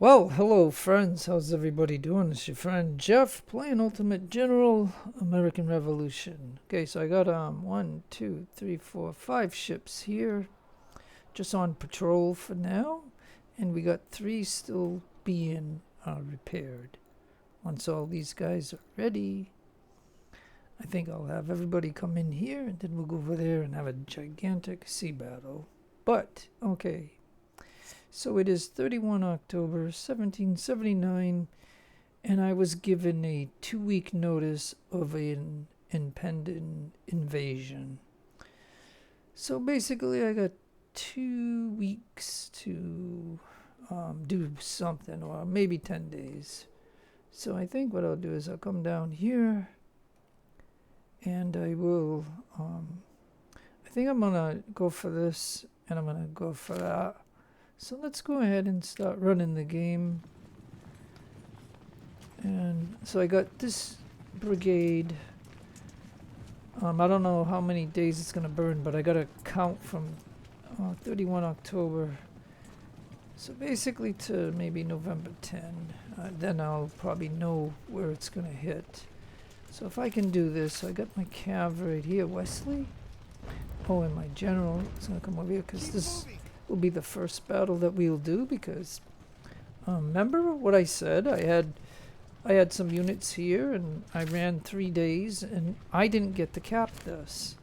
Well, hello friends, how's everybody doing? It's your friend Jeff playing Ultimate General American Revolution. Okay, so I got one, two, three, four, five ships here just on patrol for now, and we got three still being repaired. Once all these guys are ready, I think I'll have everybody come in here and then we'll go over there and have a gigantic sea battle. But, okay. So it is 31 October 1779, and I was given a 2-week notice of an impending invasion. So basically, I got 2 weeks to do something, or maybe 10 days. So I think what I'll do is I'll come down here, and I will, I think I'm going to go for this, and I'm going to go for that. So let's go ahead and start running the game. And so I got this brigade. I don't know how many days it's going to burn, but I got to count from 31 October. So basically to maybe November 10. Then I'll probably know where it's going to hit. So if I can do this, I got my cav right here. Wesley? Oh, and my general is going to come over here because this will be the first battle that we'll do, because remember what I said? I had some units here and I ran 3 days and I didn't get to cap this.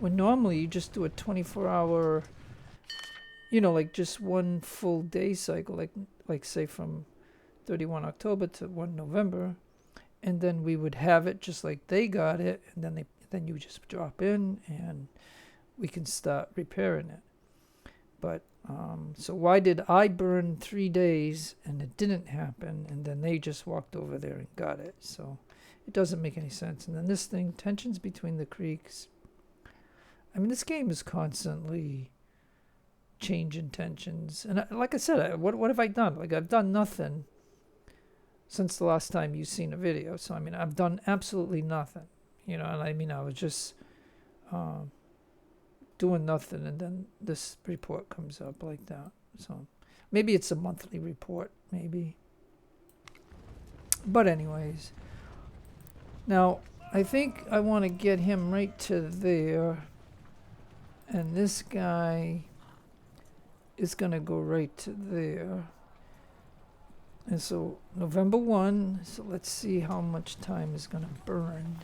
When normally you just do a 24-hour, like just one full day cycle, like say from 31 October to 1 November, and then we would have it just like they got it, and then you just drop in and we can start repairing it. But, so why did I burn 3 days and it didn't happen, and then they just walked over there and got it? So it doesn't make any sense. And then this thing, tensions between the creeks. I mean, this game is constantly changing tensions. And like I said, what have I done? Like, I've done nothing since the last time you've seen a video. So, I mean, I've done absolutely nothing. And I mean, I was just doing nothing, and then this report comes up like that. So maybe it's a monthly report, maybe. But anyways, now I think I want to get him right to there, and this guy is going to go right to there. And so November 1, so let's see how much time is going to burn.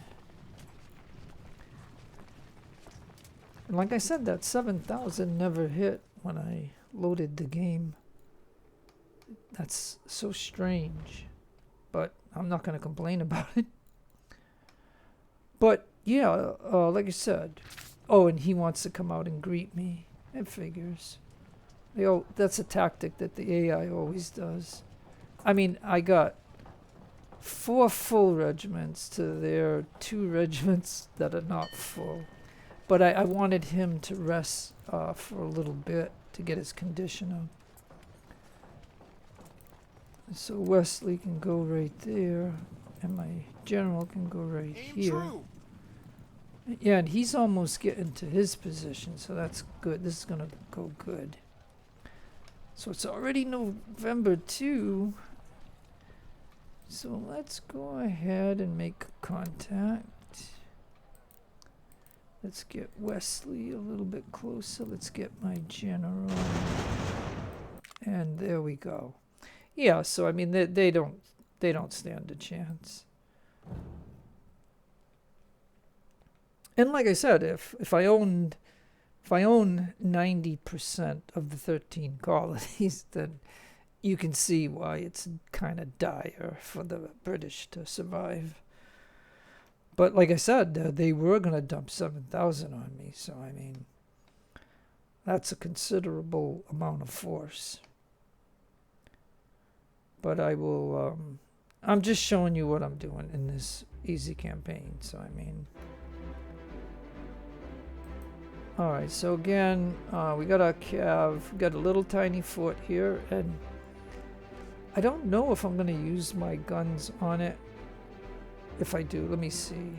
And like I said, that 7,000 never hit when I loaded the game. That's so strange. But I'm not going to complain about it. But yeah, like I said. Oh, and he wants to come out and greet me. It figures. That's a tactic that the AI always does. I mean, I got 4 full regiments to their 2 regiments that are not full. But I wanted him to rest for a little bit to get his condition up. So Wesley can go right there, and my general can go right here. True. Yeah, and he's almost getting to his position, so that's good. This is going to go good. So it's already November 2. So let's go ahead and make contact. Let's get Wesley a little bit closer. Let's get my general. And there we go. Yeah, so I mean they don't stand a chance. And like I said, if I own 90% of the 13 colonies, then you can see why it's kind of dire for the British to survive. But like I said, they were going to dump 7,000 on me. So, I mean, that's a considerable amount of force. But I will, I'm just showing you what I'm doing in this easy campaign. So, I mean. Alright, so again, we got our cav, got a little tiny fort here. And I don't know if I'm going to use my guns on it. If I do, let me see.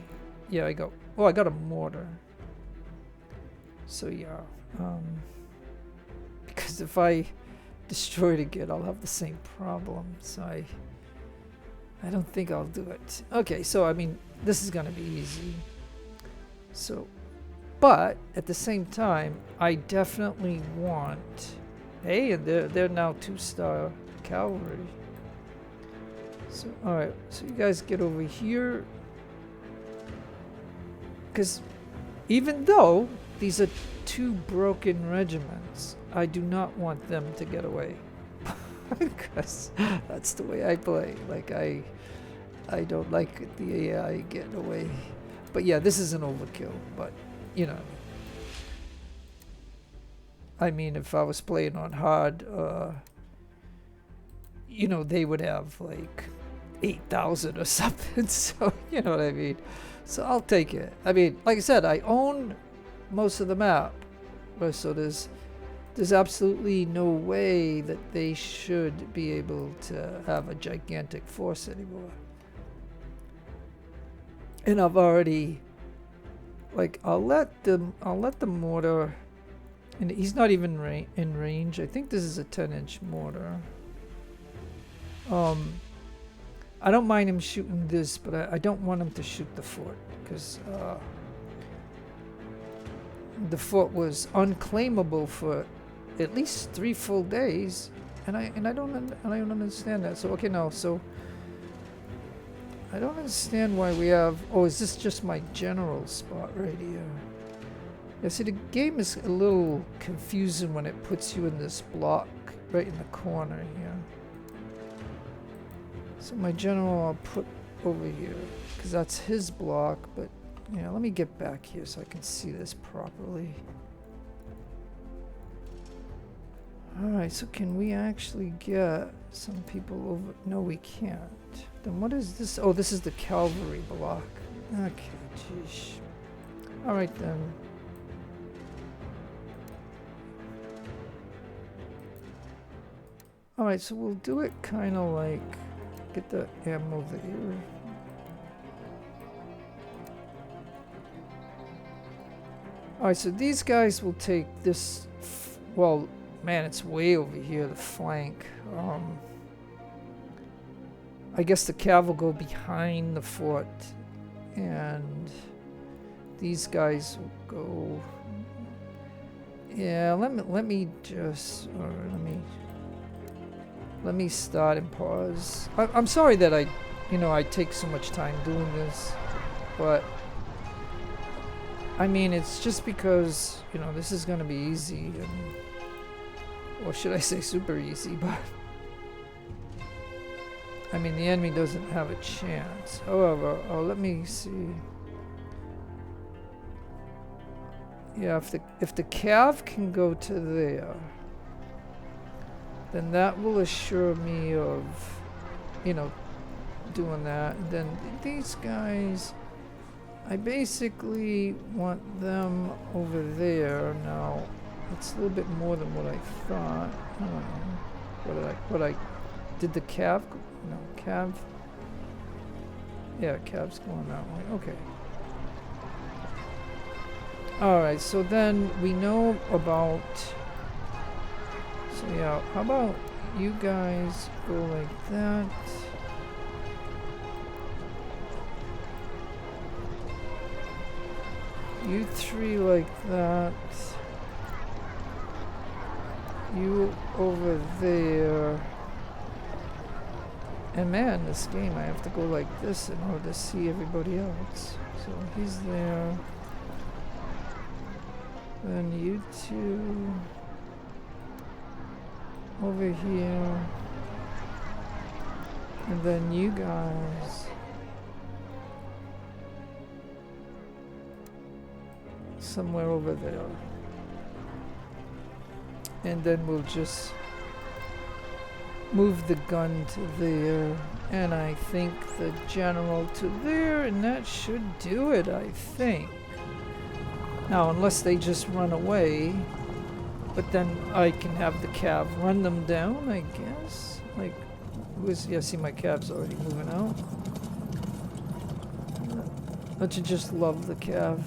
Yeah, I got a mortar. So yeah, because if I destroyed again, I'll have the same problem. So I don't think I'll do it. Okay, so I mean, this is gonna be easy. So, but at the same time, I definitely want. Hey, and they're now 2-star cavalry. So all right, so you guys get over here, because even though these are 2 broken regiments, I do not want them to get away. Because that's the way I play. Like I don't like the AI getting away. But yeah, this is an overkill. But you know, I mean, if I was playing on hard, you know, they would have like 8,000 or something. So you know what I mean. So I'll take it. I mean, like I said, I own most of the map, so there's absolutely no way that they should be able to have a gigantic force anymore. And I've already, like, I'll let the mortar, and he's not even in range. I think this is a 10-inch mortar. I don't mind him shooting this, but I don't want him to shoot the fort, because the fort was unclaimable for at least 3 full days, and I don't understand that. So okay, no, so I don't understand why we have. Oh, is this just my general spot right here? Yeah, see, the game is a little confusing when it puts you in this block right in the corner here. So my general I'll put over here, because that's his block. But yeah, let me get back here so I can see this properly. Alright, so can we actually get some people over? No, we can't. Then what is this? Oh, this is the cavalry block. Okay, jeez. Alright then. Alright, so we'll do it kind of like, get the ammo there. Alright, so these guys will take this, well, man, it's way over here, the flank. I guess the cav will go behind the fort, and these guys will go. Yeah, let me just, or let me start and pause. I'm sorry that I take so much time doing this, but I mean, it's just because, this is gonna be easy, or should I say super easy, but I mean, the enemy doesn't have a chance. However, let me see. Yeah, if the cav can go to there, then that will assure me of, doing that. And then these guys, I basically want them over there. Now, it's a little bit more than what I thought. Did the cav? No, cav. Yeah, cav's going that way. Okay. Alright, so then we know about. So yeah, how about you guys go like that? You 3 like that. You over there. And man, this game I have to go like this in order to see everybody else. So he's there. Then you 2 over here. And then you guys somewhere over there. And then we'll just move the gun to there, and I think the general to there, and that should do it, I think. Now, unless they just run away, but then I can have the cav run them down, I guess. Like, yeah, see my cav's already moving out. Don't you just love the cav?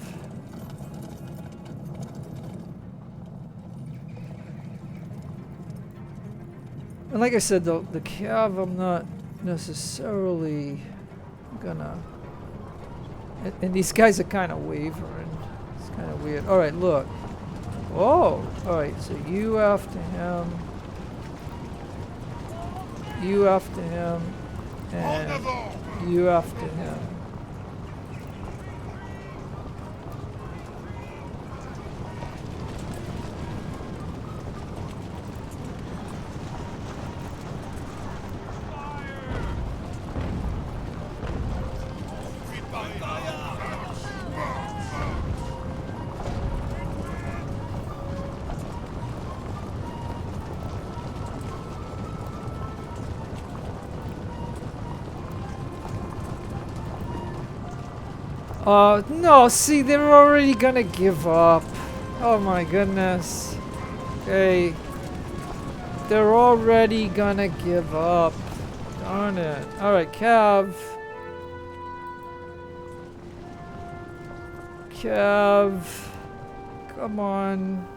And like I said, the cav, I'm not necessarily gonna... And these guys are kind of wavering. It's kind of weird. Alright, look. Oh! Alright, so you after him. You after him. And you after him. No, see, they're already gonna give up. Oh my goodness. Okay. They're already gonna give up. Darn it. Alright, Cav. Cav. Come on.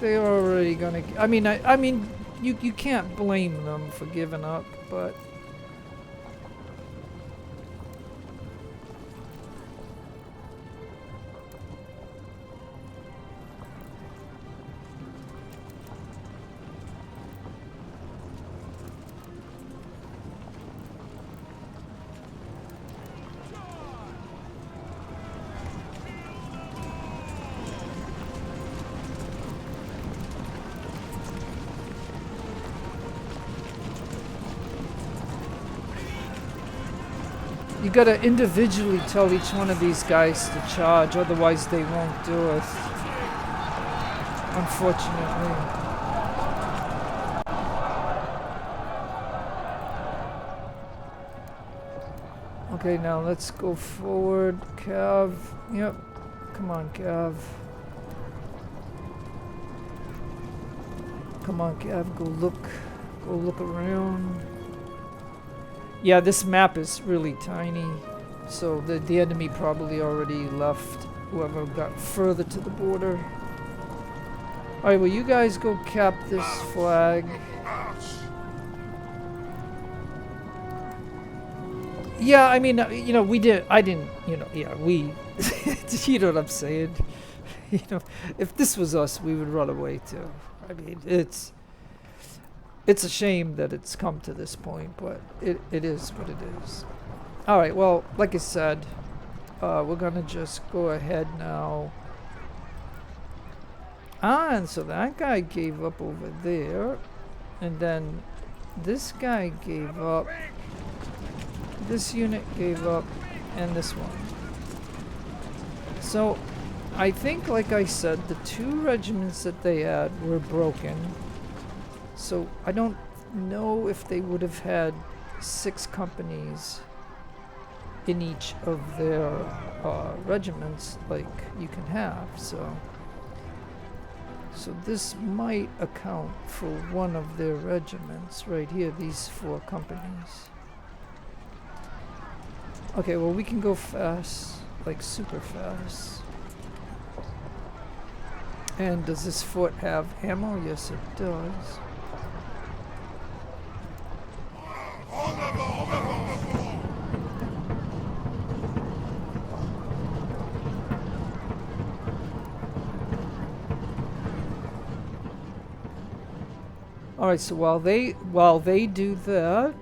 They're already gonna... I mean, you can't blame them for giving up, but... You gotta individually tell each one of these guys to charge, otherwise they won't do it. Unfortunately. Okay, now let's go forward. Cav. Yep. Come on, Cav. Come on, Cav. Go look around. Yeah, this map is really tiny, so the enemy probably already left, whoever got further to the border. Alright, well you guys go cap this flag. Yeah, I mean, you know, we you know what I'm saying? You know, if this was us, we would run away too. I mean, it's a shame that it's come to this point, but it is what it is. Alright, well, like I said, we're gonna just go ahead now. And so that guy gave up over there. And then this guy gave up. This unit gave up. And this one. So, I think, like I said, the 2 regiments that they had were broken. So I don't know if they would have had 6 companies in each of their regiments like you can have. So this might account for one of their regiments right here, these 4 companies. Okay, well we can go fast, like super fast. And does this fort have ammo? Yes it does. Alright, so while they do that,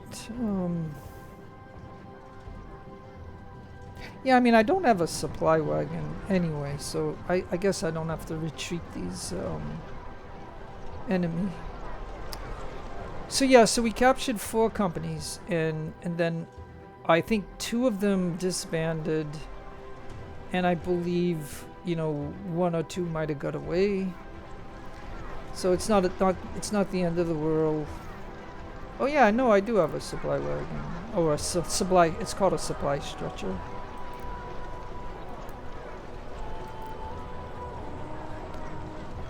yeah, I mean, I don't have a supply wagon anyway, so I guess I don't have to retreat these enemy. So yeah, so we captured 4 companies, and then I think 2 of them disbanded, and I believe, you know, 1 or 2 might have got away. So it's not the end of the world. Oh yeah, no, I do have a supply wagon, or a supply. It's called a supply stretcher.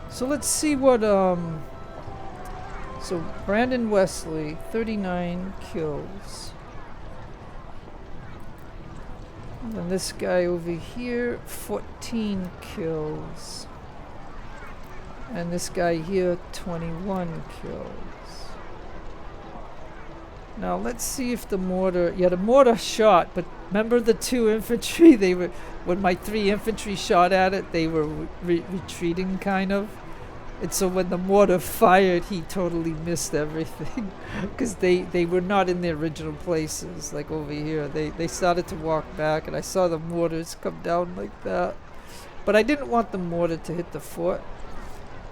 So let's see what So Brandon Wesley, 39 kills. And then this guy over here, 14 kills. And this guy here, 21 kills. Now let's see if the mortar. Yeah, the mortar shot. But remember the 2 infantry? They were when my 3 infantry shot at it. They were retreating kind of. And so when the mortar fired, he totally missed everything because they were not in their original places. Like over here, they started to walk back, and I saw the mortars come down like that. But I didn't want the mortar to hit the fort.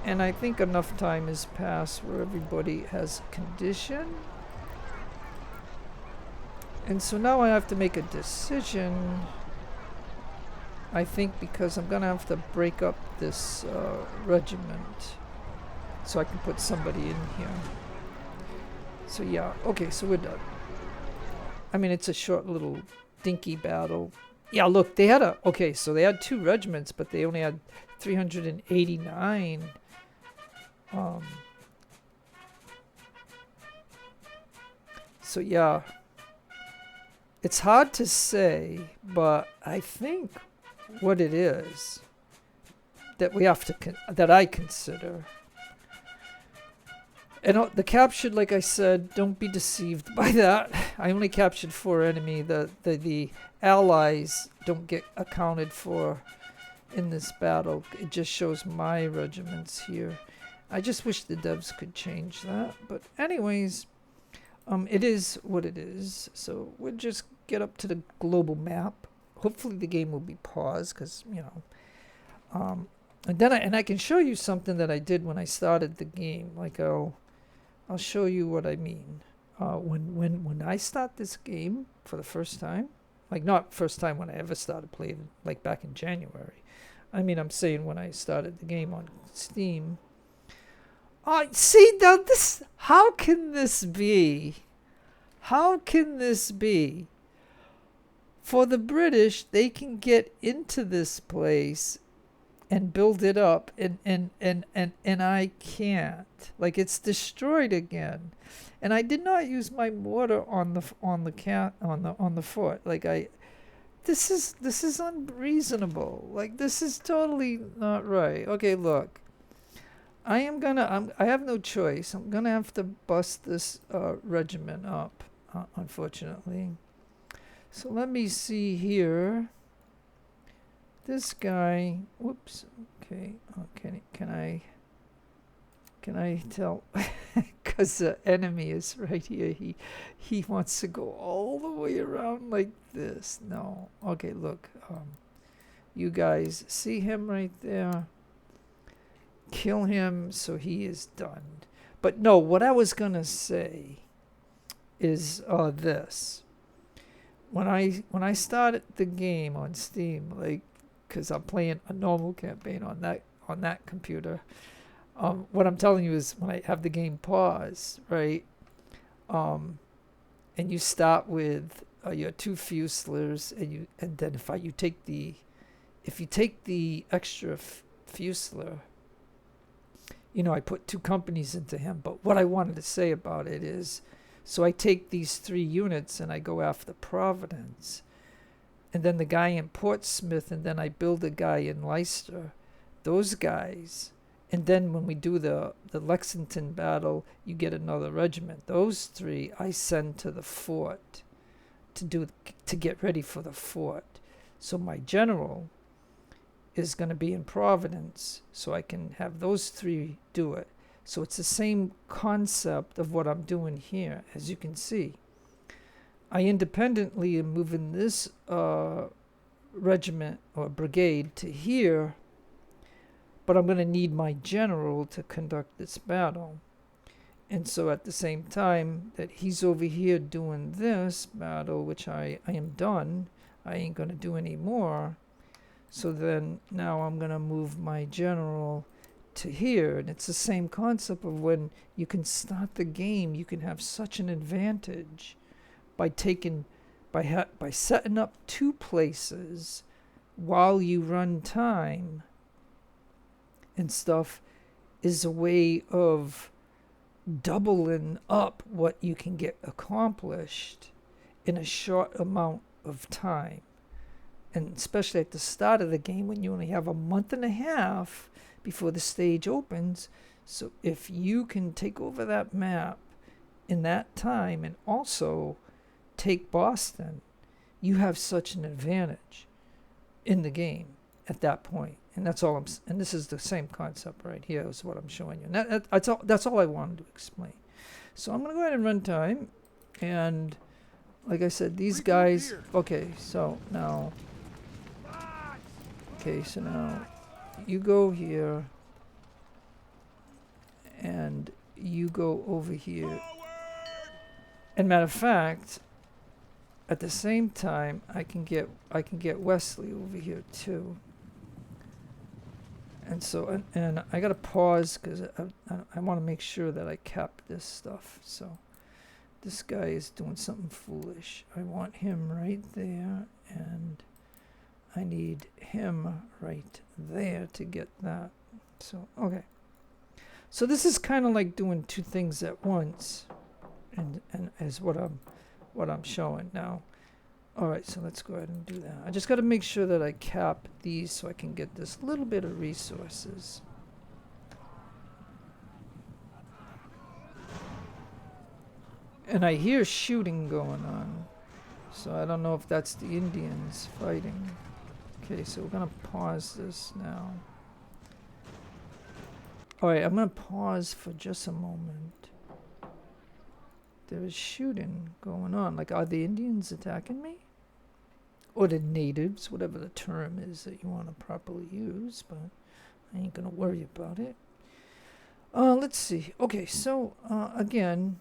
And I think enough time has passed where everybody has condition. And so now I have to make a decision. I think because I'm going to have to break up this regiment so I can put somebody in here. So yeah, okay, so we're done. I mean, it's a short little dinky battle. Yeah, look, they had okay, so they had 2 regiments, but they only had 389. So yeah, it's hard to say, but I think what it is that we have to that I consider, and the captured, like I said, don't be deceived by that. I only captured 4 enemy. The allies don't get accounted for in this battle. It just shows my regiments here. I just wish the devs could change that. But anyways, it is what it is. So we'll just get up to the global map. Hopefully the game will be paused because, you know. And then I can show you something that I did when I started the game. Like I'll show you what I mean. When I start this game for the first time, like not first time when I ever started playing, like back in January. I mean, I'm saying when I started the game on Steam. See, now this, how can this be? How can this be? For the British, they can get into this place and build it up, and I can't. Like, it's destroyed again. And I did not use my mortar on the fort. Like this is unreasonable. Like, this is totally not right. Okay, look. I have no choice. I'm gonna have to bust this regiment up, unfortunately. So let me see here. This guy. Whoops. Okay. Can I tell? Because the enemy is right here. He wants to go all the way around like this. No. Okay. Look. You guys see him right there? Kill him so he is done. But no, what I was gonna say is this. When I started the game on Steam, like, because I'm playing a normal campaign on that computer, what I'm telling you is when I have the game pause, right, and you start with your 2 Fusiliers, and then if you take the extra Fusilier. You know, I put 2 companies into him. But what I wanted to say about it is, so I take these 3 units and I go after Providence. And then the guy in Portsmouth, and then I build a guy in Leicester. Those guys. And then when we do the Lexington battle, you get another regiment. Those 3 I send to the fort to get ready for the fort. So my general is going to be in Providence, so I can have those 3 do it. So it's the same concept of what I'm doing here. As you can see, I independently am moving this regiment or brigade to here, but I'm going to need my general to conduct this battle. And so at the same time that he's over here doing this battle, which I am done, I ain't going to do any more. So then now I'm going to move my general to here. And it's the same concept of when you can start the game, you can have such an advantage by setting up 2 places while you run time and stuff is a way of doubling up what you can get accomplished in a short amount of time. And especially at the start of the game when you only have a month and a half before the stage opens. So if you can take over that map in that time and also take Boston, you have such an advantage in the game at that point. And that's all and this is the same concept right here is what I'm showing you. And that's all I wanted to explain. So I'm going to go ahead and run time. And like I said, these guys, okay, so now, you go here and you go over here. And matter of fact, at the same time, I can get Wesley over here too. And so, and I gotta pause because I want to make sure that I cap this stuff. So this guy is doing something foolish. I want him right there, and I need him right there to get that. So, okay. So this is kind of like doing two things at once, and is what I'm showing now. All right, so let's go ahead and do that. I just got to make sure that I cap these so I can get this little bit of resources. And I hear shooting going on, so I don't know if that's the Indians fighting. Okay, so we're going to pause this now. All right, I'm going to pause for just a moment. There is shooting going on. Like, are the Indians attacking me? Or the natives, whatever the term is that you want to properly use, but I ain't going to worry about it. Let's see. Okay, so, again,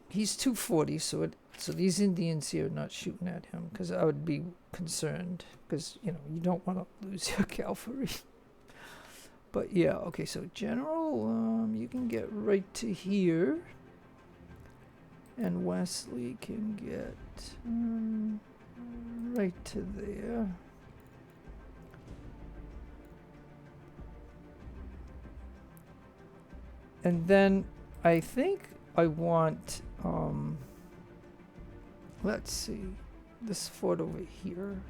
he's 240, so these Indians here are not shooting at him, because I would be concerned, because, you know, you don't want to lose your cavalry. But yeah, okay, so general, you can get right to here, and Wesley can get right to there. And then I think I want, let's see, this fort over here.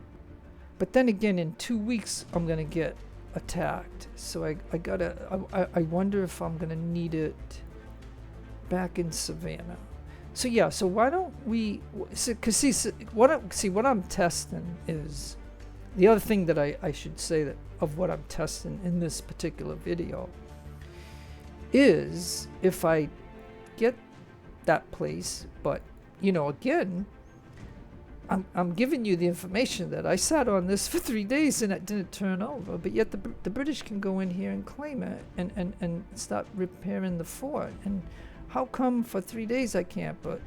But then again, in 2 weeks, I'm going to get attacked. So I wonder if I'm going to need it back in Savannah. So yeah, so why don't we, because what I'm testing is, the other thing that I should say that of what I'm testing in this particular video is if I get that place, but you know, again, I'm giving you the information that I sat on this for 3 days and it didn't turn over, but yet the British can go in here and claim it and start repairing the fort. And how come for 3 days I can't? But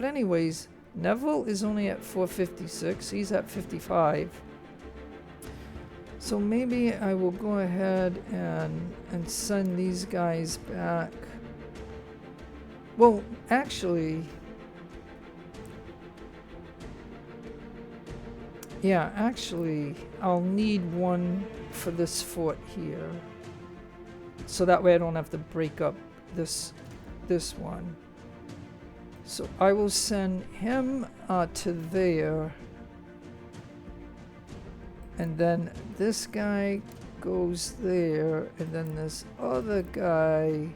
anyways, Neville is only at 456. He's at 55. So maybe I will go ahead and send these guys back. Well, actually, yeah, actually, I'll need one for this fort here. So that way I don't have to break up this one. So I will send him to there. And then this guy goes there. And then this other guy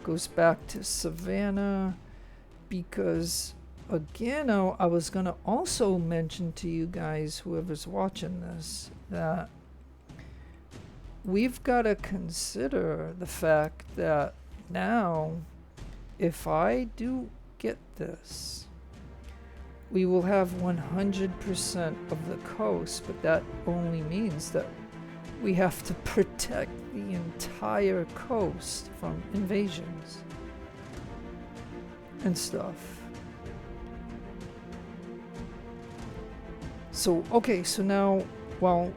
goes back to Savannah. Because, again, I was going to also mention to you guys, whoever's watching this, that we've got to consider the fact that now, if I do get this, we will have 100% of the coast, but that only means that we have to protect the entire coast from invasions and stuff. So, okay, so now, well,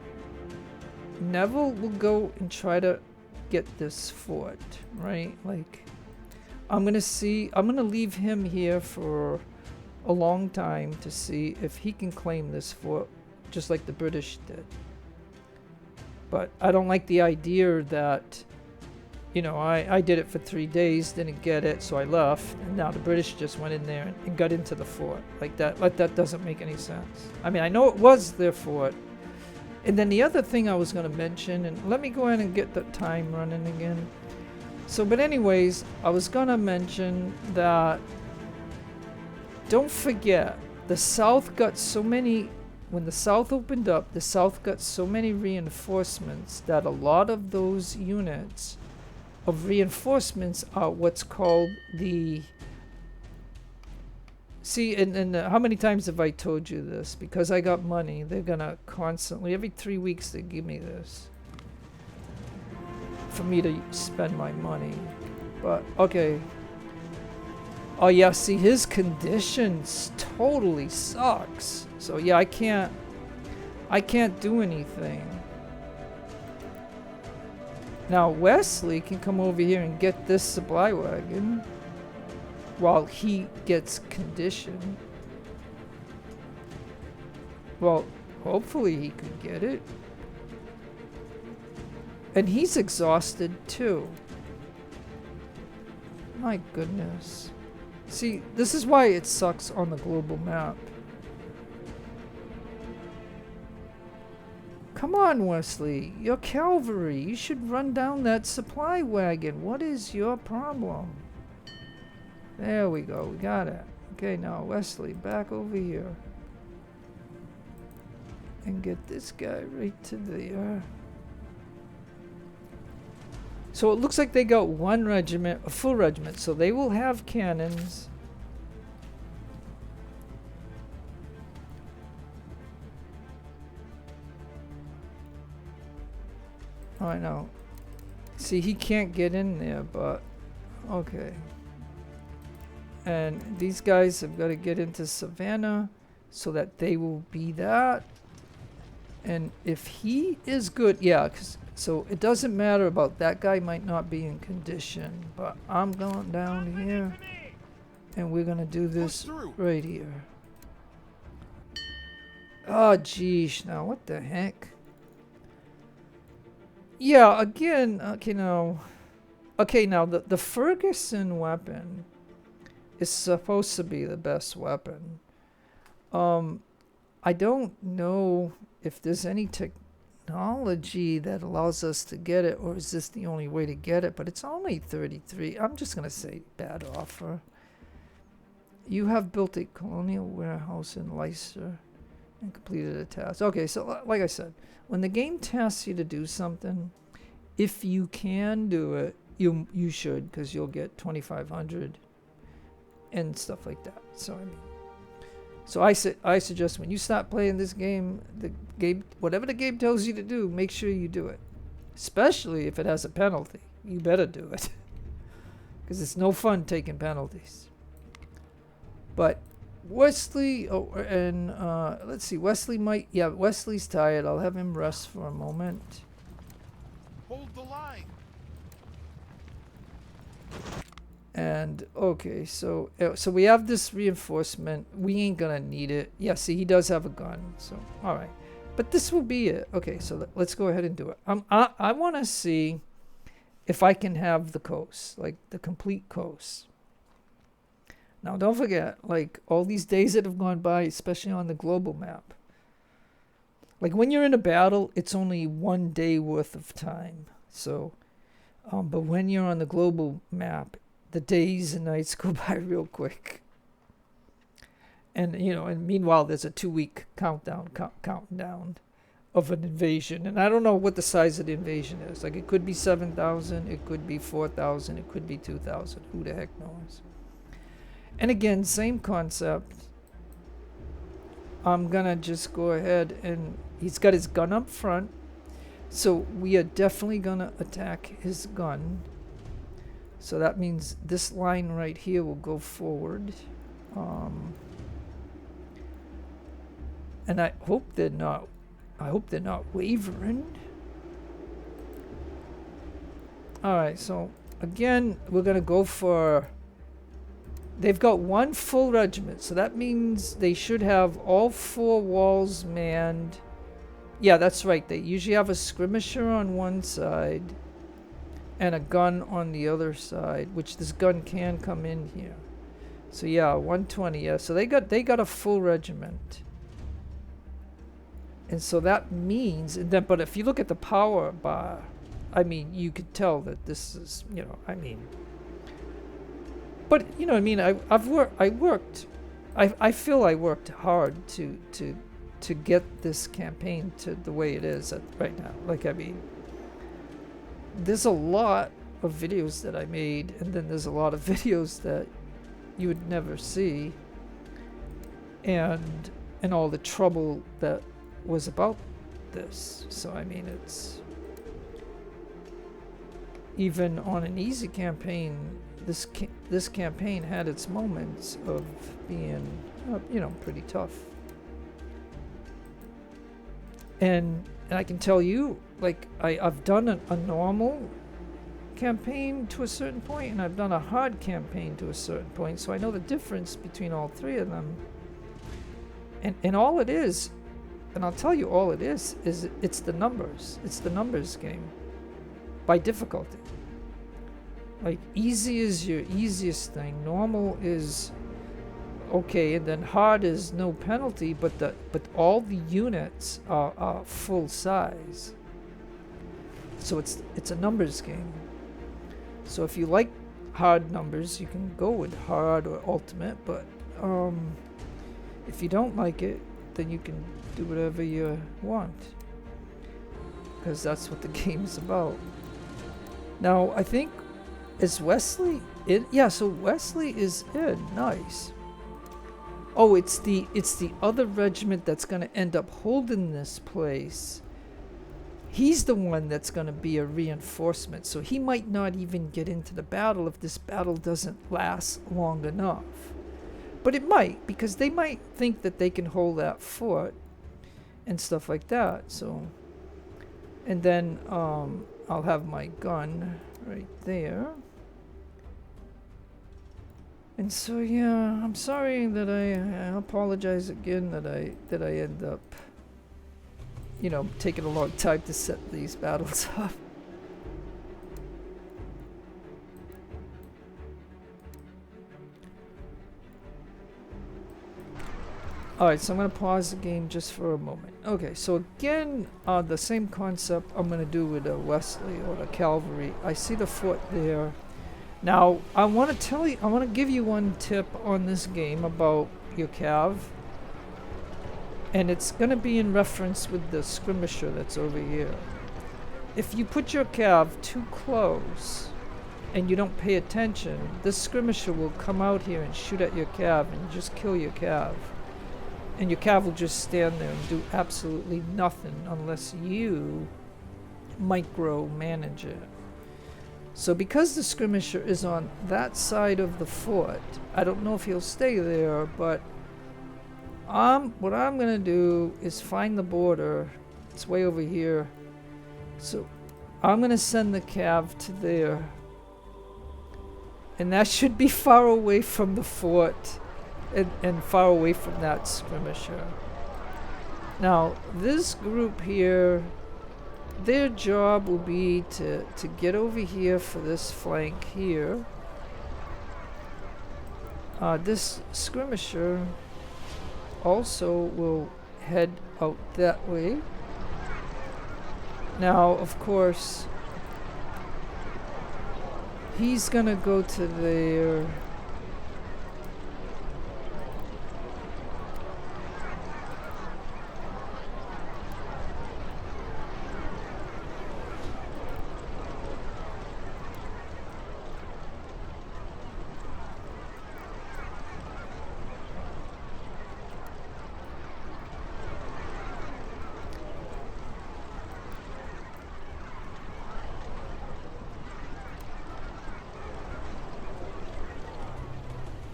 Neville will go and try to get this fort, right? Like, I'm gonna leave him here for a long time to see if he can claim this fort, just like the British did. But I don't like the idea that, you know, I did it for 3 days, didn't get it, so I left, and now the British just went in there and got into the fort. Like that doesn't make any sense. I mean, I know it was their fort. And then the other thing I was going to mention, and let me go ahead and get the time running again. So, but anyways, I was gonna mention that don't forget, the South got so many, when the South opened up, the South got so many reinforcements that a lot of those units of reinforcements are what's called the, see, and how many times have I told you this? Because I got money, they're gonna constantly, every 3 weeks they give me this for me to spend my money. But okay. Oh yeah, see, his conditions totally sucks. So yeah, I can't do anything. Now Wesley can come over here and get this supply wagon while he gets condition. Well, hopefully he could get it. And he's exhausted too. My goodness. See, this is why it sucks on the global map. Come on, Wesley. You're cavalry. You should run down that supply wagon. What is your problem? There we go. We got it. Okay, now, Wesley, back over here. And get this guy right to there. So it looks like they got one regiment, a full regiment, so they will have cannons. Oh, I know. See, he can't get in there, but okay. And these guys have got to get into Savannah so that they will be that. And if he is good, yeah, 'cause so it doesn't matter about that guy might not be in condition, but I'm going down here and we're gonna do this right here. Oh geesh, now what the heck? Yeah, again, okay now the Ferguson weapon is supposed to be the best weapon. I don't know if there's any technology that allows us to get it, or is this the only way to get it? But it's only 33. I'm just gonna say bad offer. You have built a colonial warehouse in Leicester and completed a task. Okay, so like I said, when the game tasks you to do something, if you can do it, you should, because you'll get 2,500 and stuff like that. So I mean, so I suggest when you start playing this game, whatever the game tells you to do, make sure you do it. Especially if it has a penalty. You better do it. Because it's no fun taking penalties. But Wesley, let's see, Wesley's tired. I'll have him rest for a moment. Hold the line. And okay, so we have this reinforcement. We ain't gonna need it. Yeah, see, he does have a gun. So all right, but this will be it. Okay, so let's go ahead and do it. I want to see if I can have the coast, like the complete coast. Now, don't forget, like all these days that have gone by, especially on the global map. Like when you're in a battle, it's only 1 day worth of time. So, but when you're on the global map, the days and nights go by real quick. And and meanwhile there's a 2-week countdown of an invasion. And I don't know what the size of the invasion is. Like it could be 7,000, it could be 4,000, it could be 2,000. Who the heck knows? And again, same concept. I'm gonna just go ahead, and he's got his gun up front. So we are definitely gonna attack his gun. So that means this line right here will go forward. And I hope they're not wavering. Alright, so again, we're gonna go for, they've got one full regiment, so that means they should have all 4 walls manned. Yeah, that's right, they usually have a skirmisher on one side and a gun on the other side, which this gun can come in here. So yeah, 120. Yeah, so they got a full regiment. And so that means, but if you look at the power bar, I mean, you could tell that this is, you know, I mean, but you know what I mean, I feel I worked hard to get this campaign to the way it is right now. Like, I mean, there's a lot of videos that I made, and then there's a lot of videos that you would never see, and all the trouble that was about this. So I mean, it's even on an easy campaign, this campaign had its moments of being, you know, pretty tough. And I can tell you, like, I've done a normal campaign to a certain point, and I've done a hard campaign to a certain point, so I know the difference between all three of them. And all it is, and I'll tell you all it is it's the numbers. It's the numbers game by difficulty. Like, easy is your easiest thing, normal is okay, and then hard is no penalty, but all the units are full size. So it's a numbers game. So if you like hard numbers, you can go with hard or ultimate, but if you don't like it, then you can do whatever you want, because that's what the game's about. Now, I think, is Wesley in? Yeah, so Wesley is in. Nice. Oh, it's the other regiment that's going to end up holding this place. He's the one that's going to be a reinforcement, so he might not even get into the battle if this battle doesn't last long enough. But it might, because they might think that they can hold that fort and stuff like that. So, and then I'll have my gun right there. And so, yeah, I'm sorry that I apologize again that I end up, you know, taking a long time to set these battles up. Alright, so I'm going to pause the game just for a moment. Okay, so again, the same concept I'm going to do with Wesley or the cavalry. I see the fort there. Now, I want to give you one tip on this game about your cav. And it's going to be in reference with the skirmisher that's over here. If you put your cav too close and you don't pay attention, this skirmisher will come out here and shoot at your cav and just kill your cav. And your cav will just stand there and do absolutely nothing unless you micromanage it. So because the skirmisher is on that side of the fort, I don't know if he'll stay there, but what I'm going to do is find the border. It's way over here. So I'm going to send the cav to there. And that should be far away from the fort. And far away from that skirmisher. Now, this group here, their job will be to get over here for this flank here. This skirmisher also will head out that way. Now, of course, he's gonna go to there.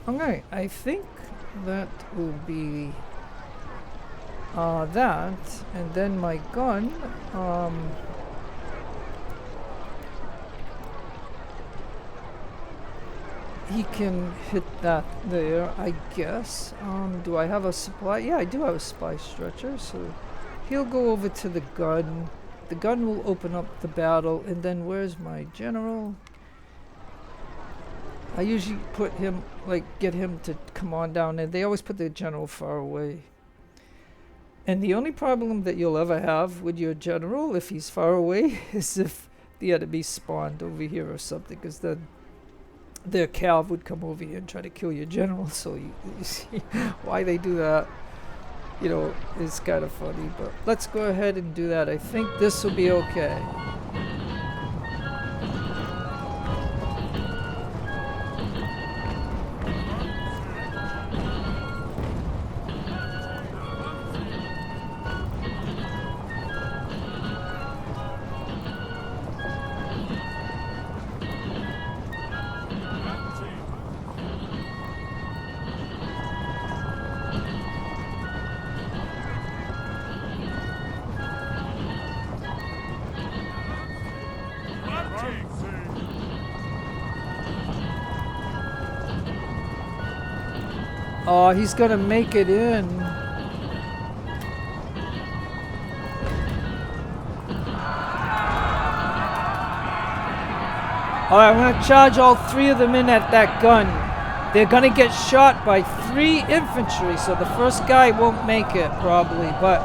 Okay, I think that will be that, and then my gun, he can hit that there, I guess. Do I have a supply? Yeah, I do have a supply stretcher, so he'll go over to the gun. The gun will open up the battle, and then where's my general? I usually put him, like, get him to come on down there. They always put the general far away. And the only problem that you'll ever have with your general, if he's far away, is if the enemy spawned over here or something, because then their cav would come over here and try to kill your general. So you see why they do that, you know, is kind of funny. But let's go ahead and do that. I think this will be okay. Oh, he's gonna make it in. Alright, I'm gonna charge all 3 of them in at that gun. They're gonna get shot by 3 infantry, so the first guy won't make it probably, but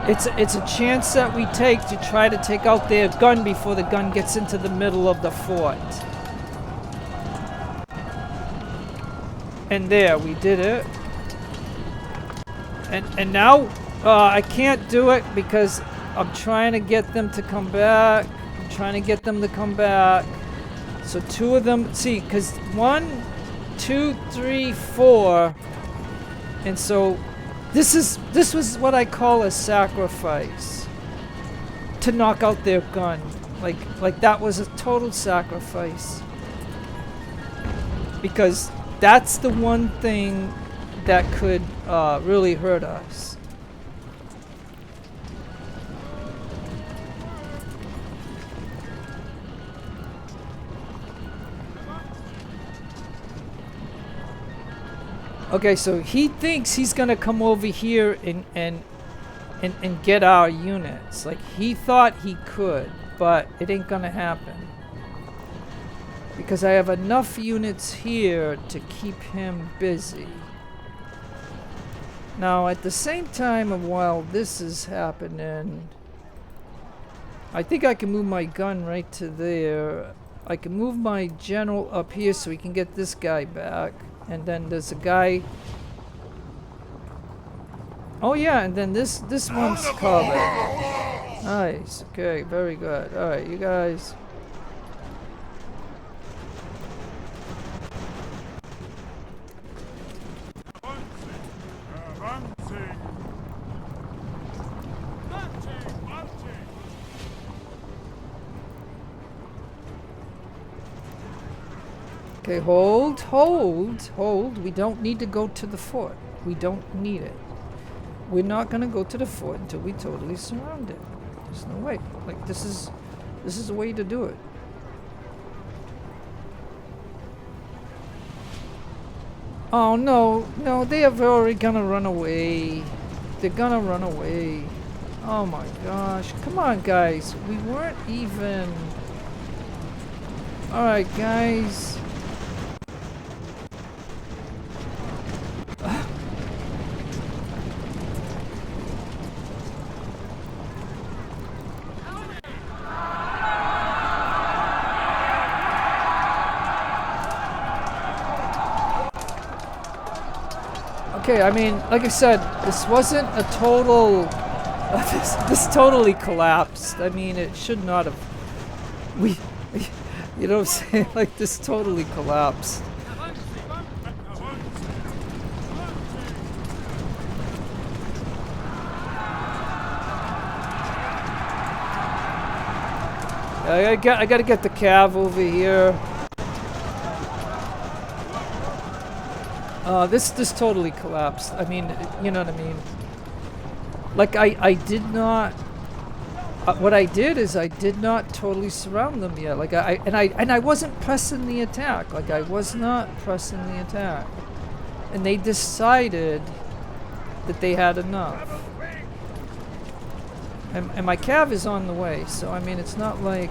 it's a chance that we take to try to take out their gun before the gun gets into the middle of the fort. And there, we did it. And now, I can't do it because I'm trying to get them to come back. I'm trying to get them to come back. So 2 of them, see, because 1, 2, 3, 4. And so this was what I call a sacrifice. To knock out their gun. Like that was a total sacrifice. Because that's the one thing that could really hurt us. Okay, so he thinks he's gonna come over here and get our units. Like, he thought he could, but it ain't gonna happen. Because I have enough units here to keep him busy. Now, at the same time, while this is happening, I think I can move my gun right to there. I can move my general up here so we can get this guy back. And then there's a guy. Oh yeah, and then this one's covered. Nice. Okay, very good. All right, you guys. Okay, hold. We don't need to go to the fort. We don't need it. We're not gonna go to the fort until we totally surround it. There's no way. Like, this is the way to do it. Oh no, they are already gonna run away. They're gonna run away. Oh my gosh. Come on, guys. We weren't even... Alright, guys. Okay, I mean, like I said, this wasn't a total... this totally collapsed. I mean, it should not have... You know what I'm saying? Like, this totally collapsed. I gotta get the cav over here. This totally collapsed. I mean, you know what I mean? Like, I did not... what I did is I did not totally surround them yet. Like, I wasn't pressing the attack. Like, I was not pressing the attack. And they decided that they had enough. And my cav is on the way, so I mean, it's not like,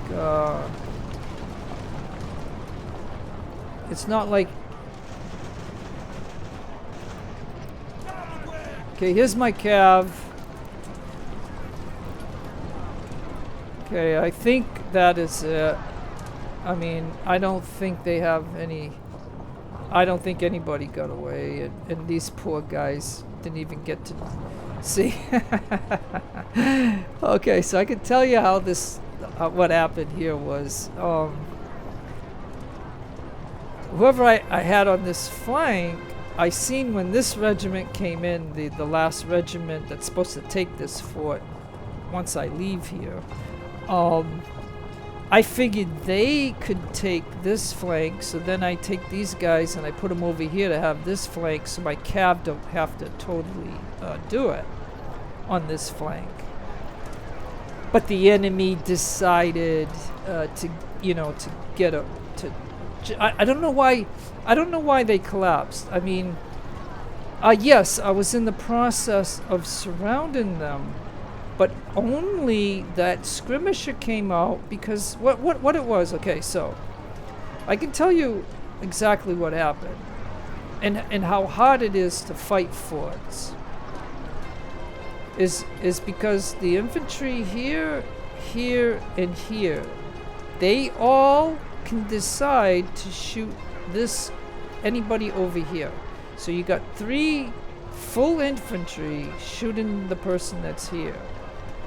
it's not like... Okay, here's my cav. Okay, I think that is it. I mean, I don't think they have any. I don't think anybody got away, and these poor guys didn't even get to see. Okay, so I can tell you how this, what happened here was, whoever I had on this flank, I seen when this regiment came in, the last regiment that's supposed to take this fort once I leave here. I figured they could take this flank, so then I take these guys and I put them over here to have this flank, so my cav don't have to totally do it on this flank. But the enemy decided to get a I don't know why. I don't know why they collapsed. I mean, yes, I was in the process of surrounding them, but only that skirmisher came out because what it was. Okay, so I can tell you exactly what happened and how hard it is to fight forts. Is because the infantry here, and here, they all can decide to shoot anybody over here. So you got 3 full infantry shooting the person that's here.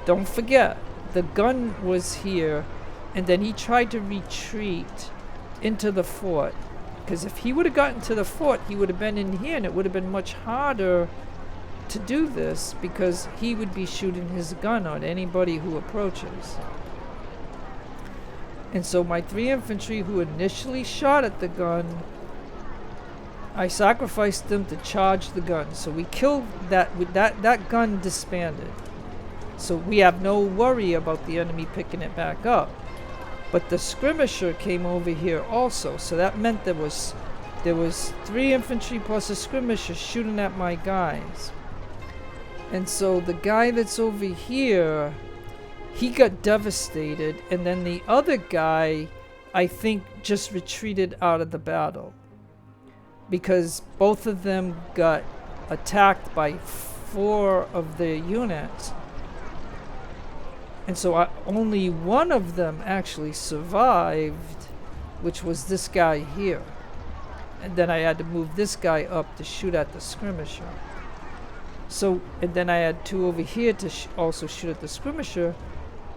Don't forget, the gun was here, and then he tried to retreat into the fort. Because if he would have gotten to the fort, he would have been in here, and it would have been much harder to do this because he would be shooting his gun on anybody who approaches. And so my 3 infantry who initially shot at the gun, I sacrificed them to charge the gun. So we killed that gun disbanded. So we have no worry about the enemy picking it back up. But the skirmisher came over here also. So that meant there was 3 infantry plus a skirmisher shooting at my guys. And so the guy that's over here, he got devastated, and then the other guy, I think, just retreated out of the battle. Because both of them got attacked by 4 of the units. And so only one of them actually survived, which was this guy here. And then I had to move this guy up to shoot at the skirmisher. So, and then I had 2 over here to also shoot at the skirmisher.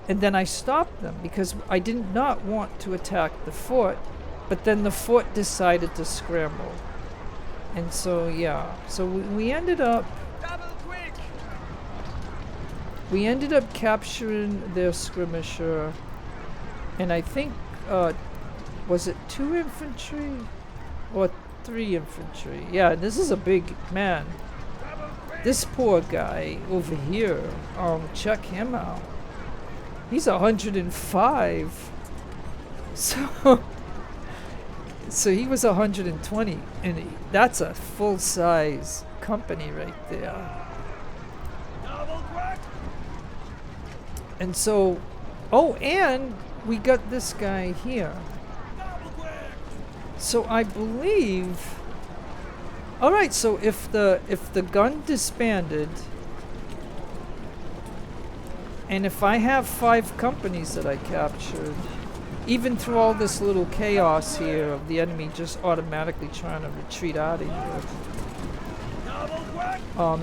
And then I stopped them because I did not want to attack the fort. But then the fort decided to scramble. And so, yeah. So we ended up... We ended up capturing their skirmisher. And I think, was it 2 infantry? Or 3 infantry? Yeah, this is a big man. This poor guy over here, check him out. He's 105. So he was 120, and that's a full-size company right there. And so, and we got this guy here. So I believe. All right, so if the gun disbanded, and if I have 5 companies that I captured, even through all this little chaos here of the enemy just automatically trying to retreat out of here,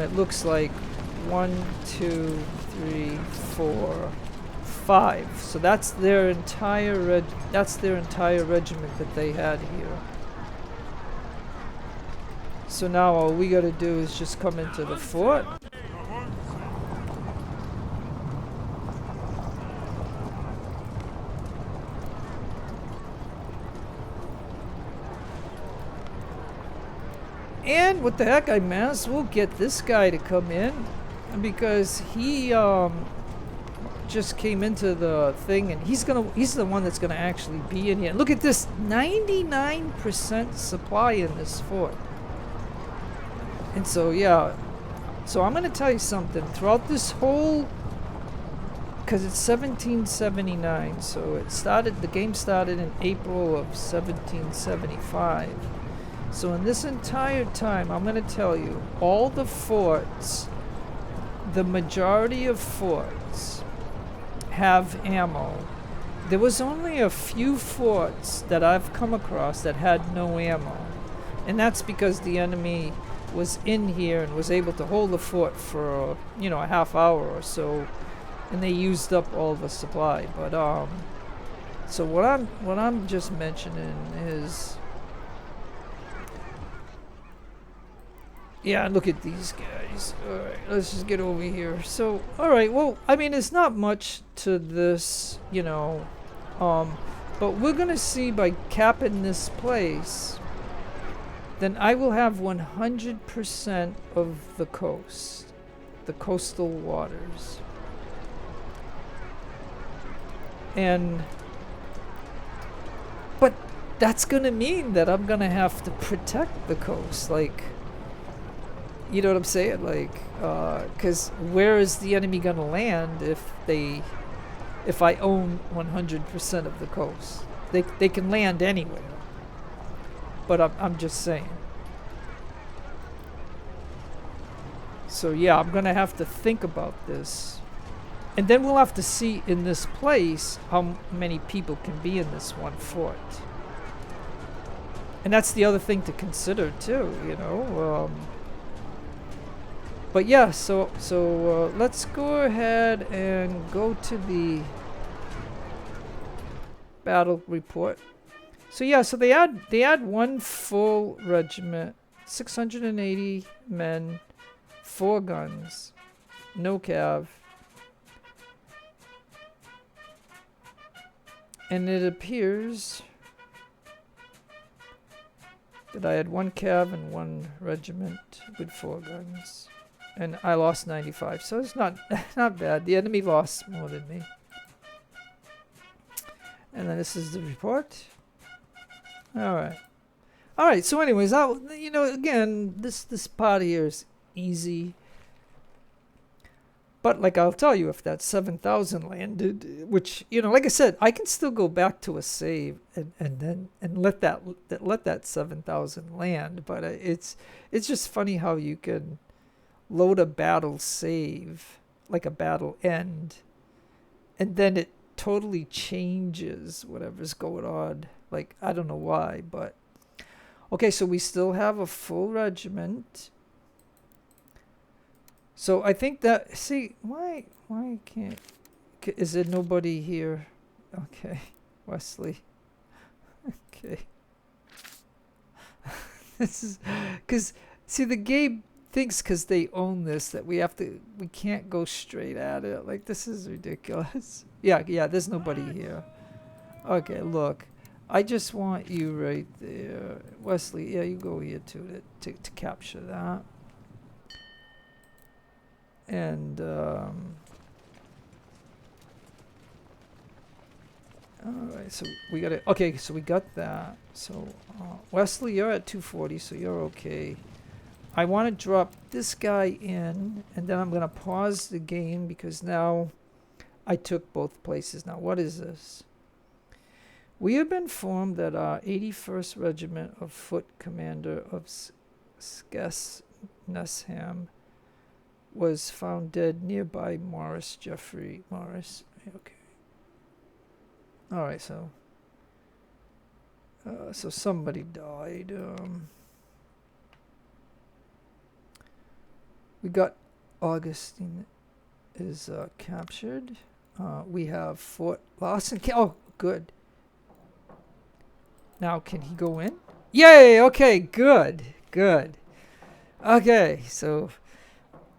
it looks like 1, 2, 3, 4, 5. So that's their entire regiment that they had here. So now all we gotta do is just come into the fort. And what the heck, I might as well get this guy to come in because he just came into the thing, and he's the one that's gonna actually be in here. Look at this, 99% supply in this fort. And so, yeah, so I'm going to tell you something. Throughout this whole, because it's 1779, so the game started in April of 1775. So in this entire time, I'm going to tell you, all the forts, the majority of forts have ammo there was only a few forts that I've come across that had no ammo. And that's because the enemy was in here and was able to hold the fort for, a half hour or so, and they used up all the supply. But so what I'm just mentioning is, yeah, look at these guys. All right, let's just get over here. So, all right, well, I mean, it's not much to this, but we're gonna see by capping this place, then I will have 100% of the coast, the coastal waters. But that's gonna mean that I'm gonna have to protect the coast, like, you know what I'm saying? Like, because where is the enemy gonna land if I own 100% of the coast? They can land anywhere. But I'm just saying. So yeah, I'm gonna have to think about this, and then we'll have to see in this place how many people can be in this one fort. And that's the other thing to consider too, But yeah, so let's go ahead and go to the battle report. So yeah, so they add one full regiment, 680 men, 4 guns, no cav. And it appears that I had 1 cav and 1 regiment with 4 guns. And I lost 95, so it's not bad. The enemy lost more than me. And then this is the report. All right. So, anyways, again, this part here is easy. But like I'll tell you, if that 7,000 landed, which like I said, I can still go back to a save and let that 7,000 land. But it's just funny how you can load a battle save, like a battle end, and then it totally changes whatever's going on. Like, I don't know why, but okay, so we still have a full regiment. So I think that, see, why can't, is there nobody here? Okay, Wesley. Okay. This is, because, see, the game thinks because they own this that we can't go straight at it. Like, this is ridiculous. Yeah, there's nobody here. Okay, look, I just want you right there. Wesley, yeah, you go here to capture that. And, alright, so we got it. Okay, so we got that. So, Wesley, you're at 240, so you're okay. I want to drop this guy in, and then I'm going to pause the game because now I took both places. Now, what is this? We have been informed that our 81st Regiment of Foot Commander of Skesnesham was found dead nearby Morris Jeffrey Morris. Okay. All right, so somebody died. We got Augustine is captured. We have Fort Lawson. Oh, good. Now, can he go in? Yay! Okay, good. Okay, so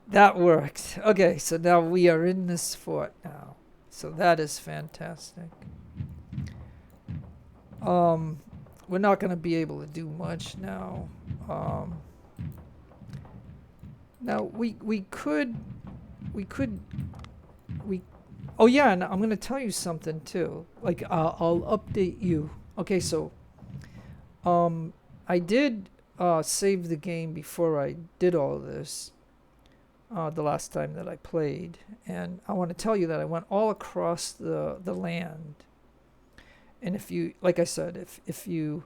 that worked. Okay, so now we are in this fort now. So that is fantastic. We're not going to be able to do much now. Now we could oh yeah, and I'm going to tell you something too. Like I'll update you. Okay, so I did save the game before I did all this. The last time that I played, and I want to tell you that I went all across the land. And if you, like I said, if you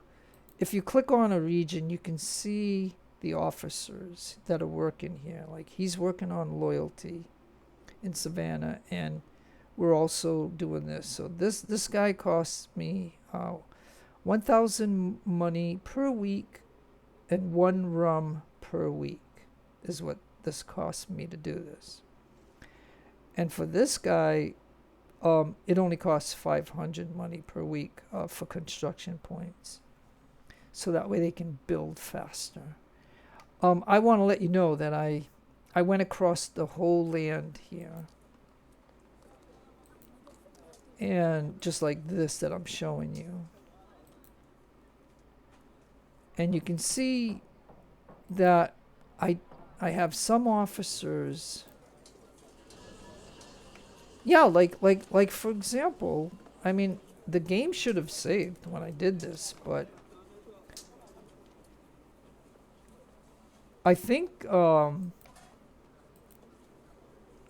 click on a region, you can see the officers that are working here. Like he's working on loyalty in Savannah, and we're also doing this. So this guy costs me 1,000 money per week and 1 rum per week is what this costs me to do this. And for this guy, it only costs 500 money per week for construction points. So that way they can build faster. I want to let you know that I went across the whole land here. And just like this that I'm showing you. And you can see that I have some officers. Yeah, like for example, I mean, the game should have saved when I did this, but I think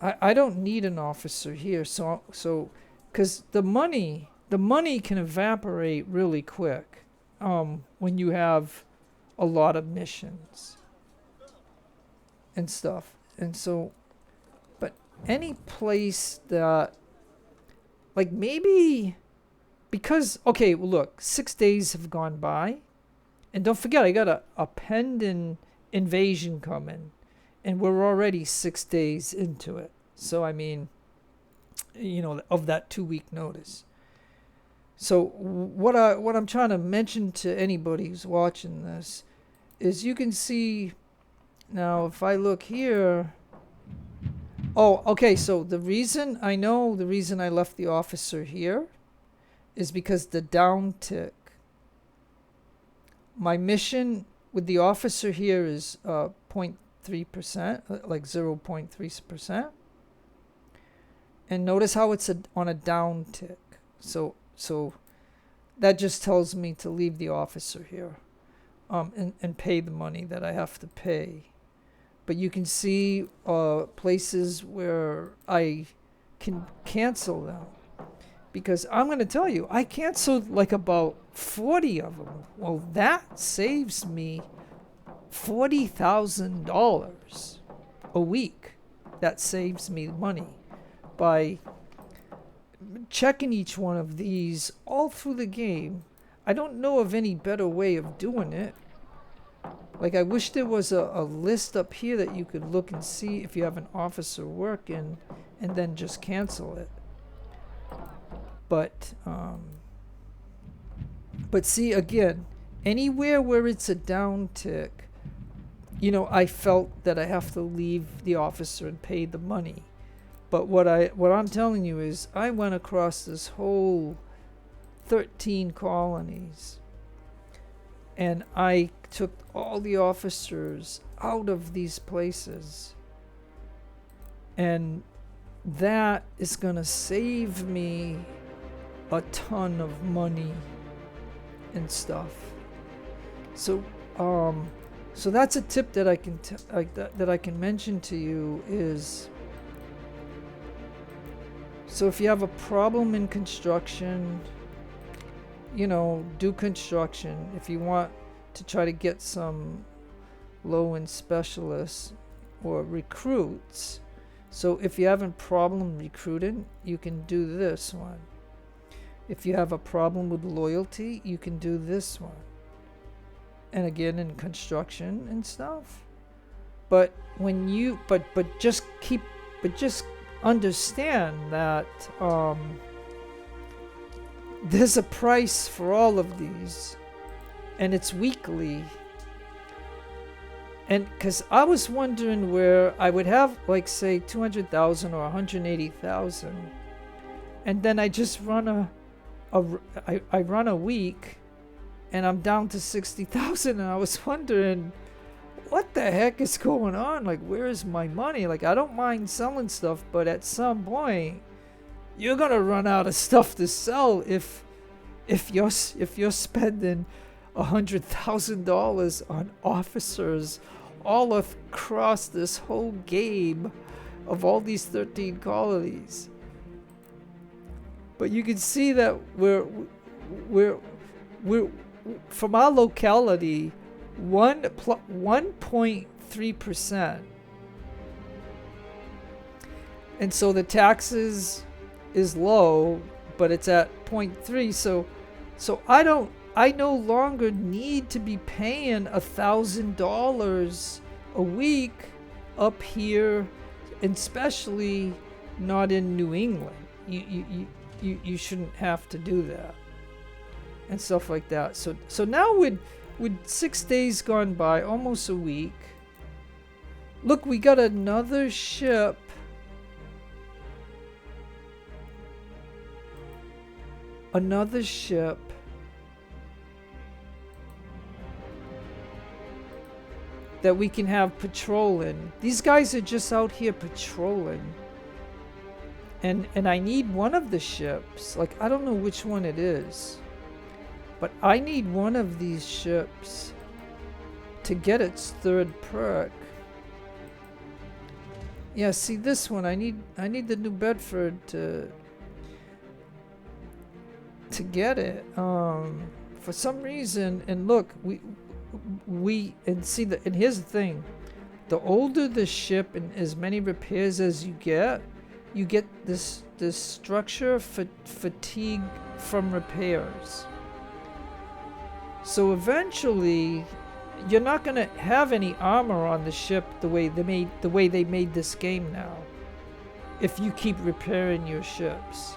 I don't need an officer here, so because the money can evaporate really quick when you have a lot of missions and stuff. And so, but any place that, like maybe, because, okay, well look, 6 days have gone by, and don't forget, I got a pending invasion coming, and we're already 6 days into it. So I mean, you know, of that 2-week notice. So what I'm trying to mention to anybody who's watching this is you can see now if I look here. Oh, okay, so the reason I left the officer here is because the downtick. My mission with the officer here is 0.3%, like 0.3%. And notice how it's on a downtick. So that just tells me to leave the officer here and pay the money that I have to pay. But you can see places where I can cancel them. Because I'm going to tell you, I canceled like about 40 of them. Well, that saves me $40,000 a week. That saves me money by checking each one of these all through the game. I don't know of any better way of doing it. Like, I wish there was a list up here that you could look and see if you have an officer working and then just cancel it. But see, again, anywhere where it's a downtick, you know, I felt that I have to leave the officer and pay the money. But what I'm telling you is I went across this whole 13 colonies, and I took all the officers out of these places, and that is going to save me a ton of money and stuff. So so that's a tip that I can that I can mention to you is, so if you have a problem in construction, you know, do construction. If you want to try to get some low-end specialists or recruits, so if you have a problem recruiting, you can do this one. If you have a problem with loyalty, you can do this one. And again, in construction and stuff. But when you but just understand that there's a price for all of these, and it's weekly. And because I was wondering where I would have, like, say 200,000 or 180,000, and then I just run I run a week, and I'm down to 60,000, and I was wondering, what the heck is going on? Like, where is my money? Like, I don't mind selling stuff, but at some point, you're gonna run out of stuff to sell if you're spending $100,000 on officers all across this whole game of all these 13 colonies. But you can see that we're from our locality, 1.3%. And so the taxes is low, but it's at 0.3. So I no longer need to be paying $1,000 a week up here, and especially not in New England. You shouldn't have to do that and stuff like that. So now with 6 days gone by, almost a week, look, we got another ship. Another ship that we can have patrolling. These guys are just out here patrolling. And I need one of the ships. Like, I don't know which one it is, but I need one of these ships to get its third perk. Yeah, see this one. I need the New Bedford to get it. For some reason, and look, and see the, and here's the thing: the older the ship and as many repairs as you get this structure fatigue from repairs. So eventually, you're not gonna have any armor on the ship the way they made this game now. If you keep repairing your ships,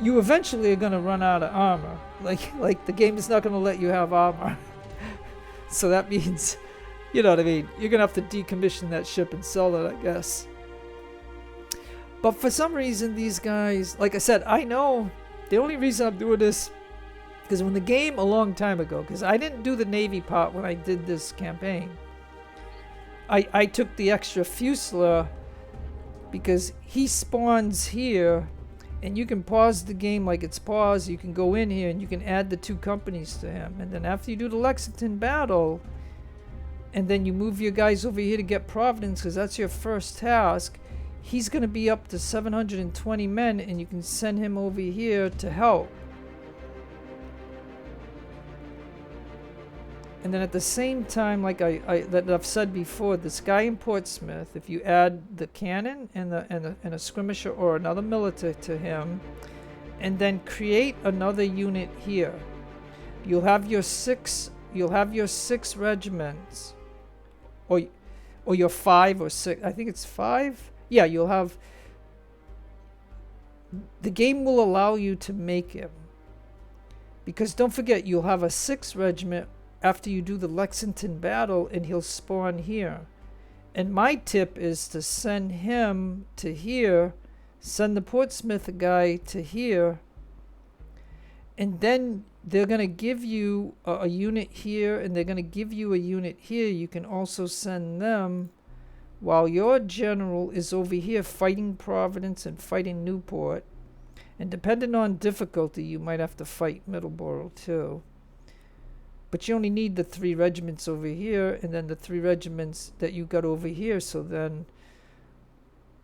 you eventually are gonna run out of armor. Like the game is not gonna let you have armor. So that means, you know what I mean, you're gonna have to decommission that ship and sell it, I guess. But for some reason, these guys, like I said, I know the only reason I'm doing this, because when the game a long time ago, because I didn't do the Navy part when I did this campaign, I took the extra Fusilier because he spawns here, and you can pause the game like it's paused. You can go in here and you can add the 2 companies to him, and then after you do the Lexington battle, and then you move your guys over here to get Providence, because that's your first task. He's going to be up to 720 men, and you can send him over here to help. And then at the same time, like I've said before, this guy in Portsmouth, if you add the cannon and a skirmisher or another military to him, and then create another unit here, you'll have your 6 regiments, or your 5 or 6. I think it's 5. Yeah, you'll have. The game will allow you to make him, because don't forget, you'll have a 6th regiment after you do the Lexington battle, and he'll spawn here. And my tip is to send him to here, send the Portsmouth guy to here, and then they're going to give you a unit here, and they're going to give you a unit here. You can also send them while your general is over here fighting Providence and fighting Newport. And depending on difficulty, you might have to fight Middleborough too. But you only need the 3 regiments over here, and then the 3 regiments that you got over here. So then,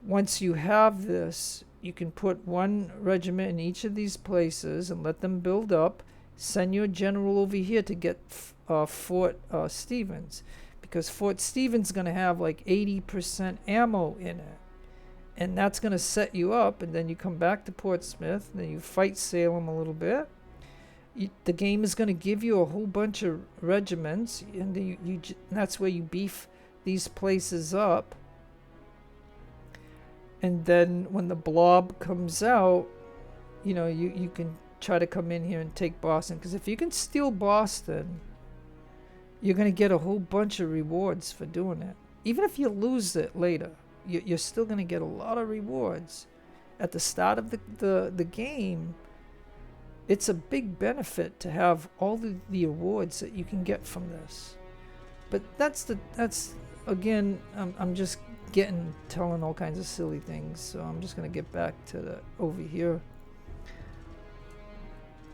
once you have this, you can put 1 regiment in each of these places and let them build up. Send your general over here to get Fort Stevens, because Fort Stevens is going to have like 80% ammo in it. And that's going to set you up, and then you come back to Portsmouth, and then you fight Salem a little bit. The game is going to give you a whole bunch of regiments, and that's where you beef these places up. And then when the blob comes out, you know, you can try to come in here and take Boston. Because if you can steal Boston, you're going to get a whole bunch of rewards for doing it. Even if you lose it later, you're still going to get a lot of rewards. At the start of the game, it's a big benefit to have all the awards that you can get from this. But that's again, I'm just telling all kinds of silly things, so I'm just gonna get back to over here.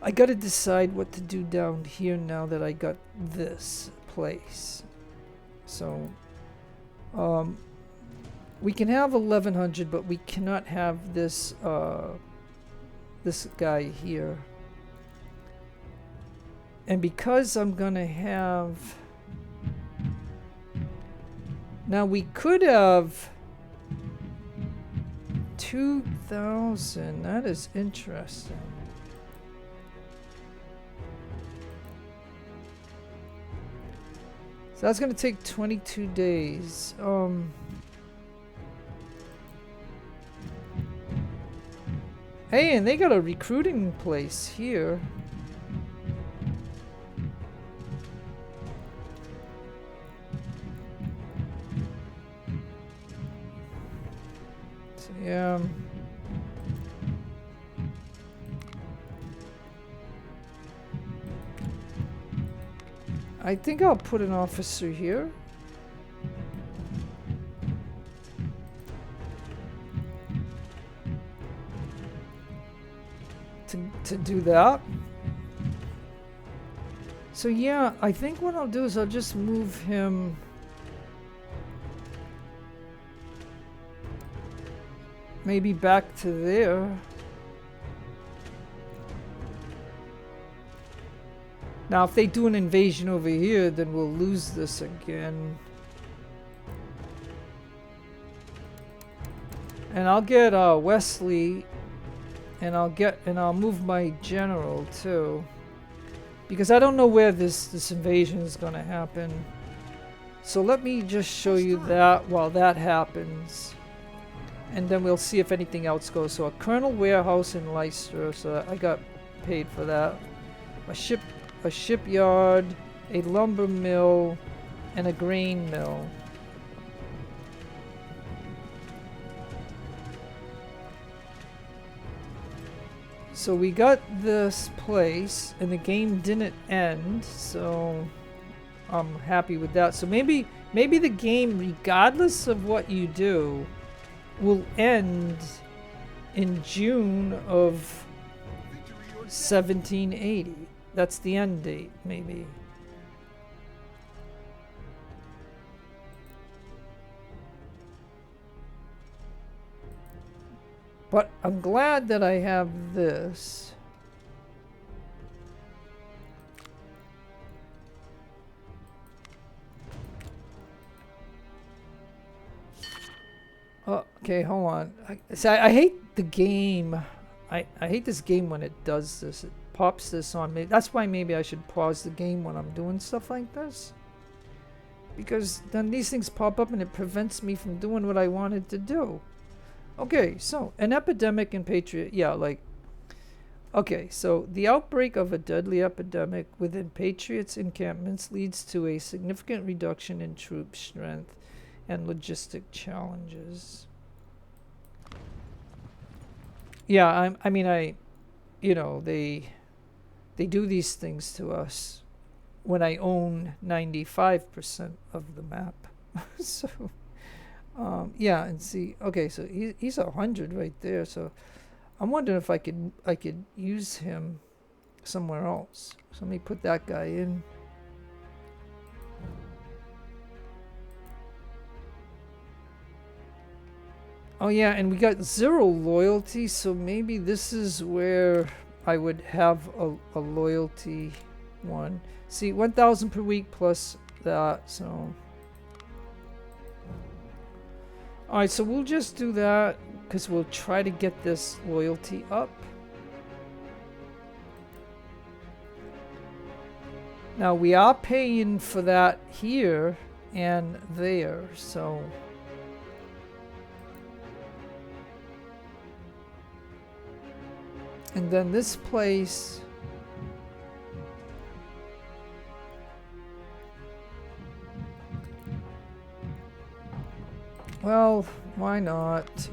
I gotta decide what to do down here now that I got this place. So we can have 1100, but we cannot have this this guy here. And because I'm gonna have, now we could have 2,000. That is interesting. So that's gonna take 22 days. Hey, and they got a recruiting place here. So, yeah. I think I'll put an officer here. To do that. So yeah, I think what I'll do is I'll just move him maybe back to there. Now if they do an invasion over here, then we'll lose this again. And I'll get Wesley, and I'll move my general too, because I don't know where this invasion is going to happen. So let me just show you that while that happens, and then we'll see if anything else goes. So a Colonel warehouse in Leicester, so I got paid for that. A shipyard, a lumber mill, and a grain mill. So we got this place, and the game didn't end, so I'm happy with that. So maybe the game, regardless of what you do, will end in June of 1780. That's the end date, maybe. But I'm glad that I have this. Oh, okay, hold on. I hate the game. I hate this game when it does this. It pops this on me. That's why maybe I should pause the game when I'm doing stuff like this. Because then these things pop up and it prevents me from doing what I wanted to do. Okay, so an epidemic in Patriot. Yeah, like. Okay, so the outbreak of a deadly epidemic within Patriots' encampments leads to a significant reduction in troop strength and logistic challenges. Yeah, I mean, you know, they do these things to us when I own 95% of the map. So. Yeah, and see, okay, so he's 100 right there, so I'm wondering if I could use him somewhere else. So let me put that guy in. Oh yeah, and we got 0 loyalty, so maybe this is where I would have a loyalty one. See, 1,000 per week plus that, so. Alright, so we'll just do that because we'll try to get this loyalty up. Now we are paying for that here and there, so. And then this place. Well, why not?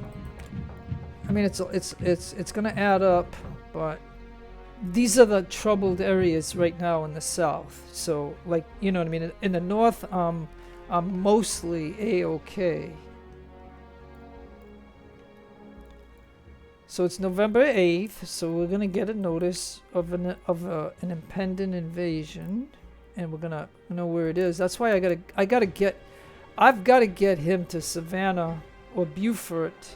I mean, it's gonna add up, but these are the troubled areas right now in the south. So, like, you know what I mean? In the north, I'm mostly a-okay. So it's November 8th, so we're gonna get a notice of an impending invasion, and we're gonna know where it is. That's why I've got to get him to Savannah or Beaufort.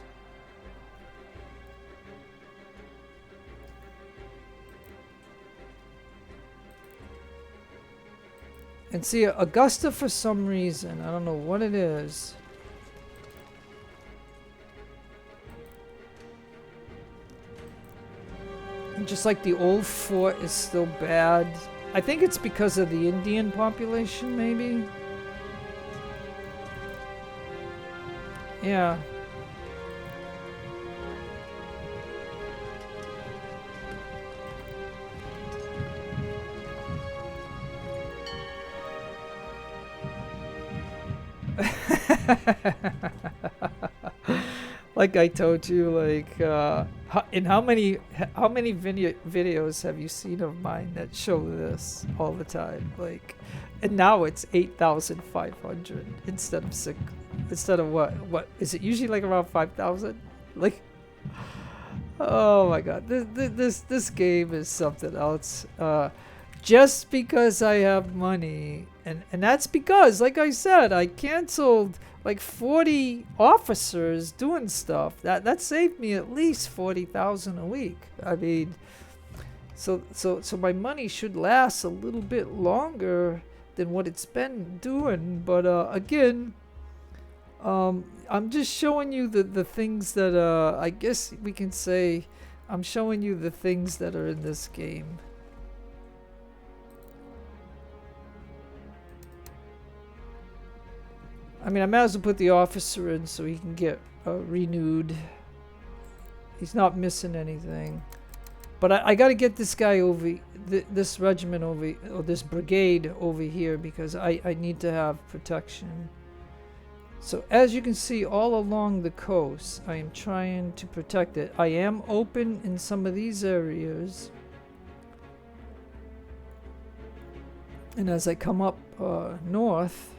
And see, Augusta, for some reason, I don't know what it is. just like the old fort is still bad. I think it's because of the Indian population, maybe. Yeah. Like I told you, like, how many videos have you seen of mine that show this all the time? Like, and now it's 8,500 instead of what is it usually like around 5,000? Like, oh my God, this game is something else. Just because I have money, and that's because, like I said, I canceled like 40 officers doing stuff. That saved me at least 40,000 a week. I mean, so my money should last a little bit longer than what it's been doing. But again, I'm just showing you the things that I guess we can say I'm showing you the things that are in this game. I mean, I might as well put the officer in so he can get renewed. He's not missing anything. But I got to get this guy over, this regiment over, or this brigade over here, because I need to have protection. So as you can see, all along the coast, I am trying to protect it. I am open in some of these areas. And as I come up north,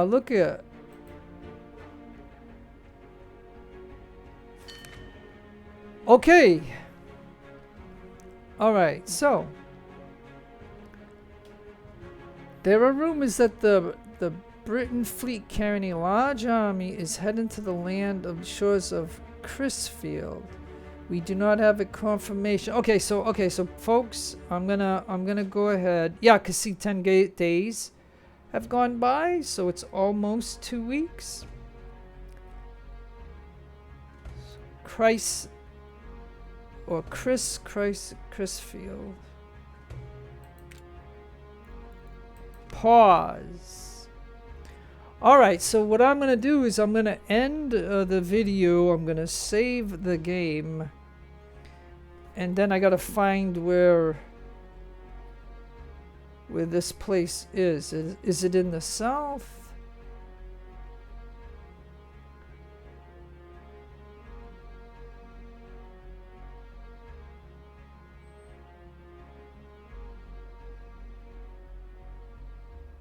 look at. Okay. All right. So there are rumors that the Britain fleet carrying a large army is heading to the land of the shores of Crisfield. We do not have a confirmation. Okay, so folks, I'm gonna go ahead. Yeah, cause see, 10 days have gone by, so it's almost 2 weeks. Crisfield. Pause. Alright, so what I'm going to do is I'm going to end the video. I'm going to save the game. And then I got to find where this place is. Is it in the south?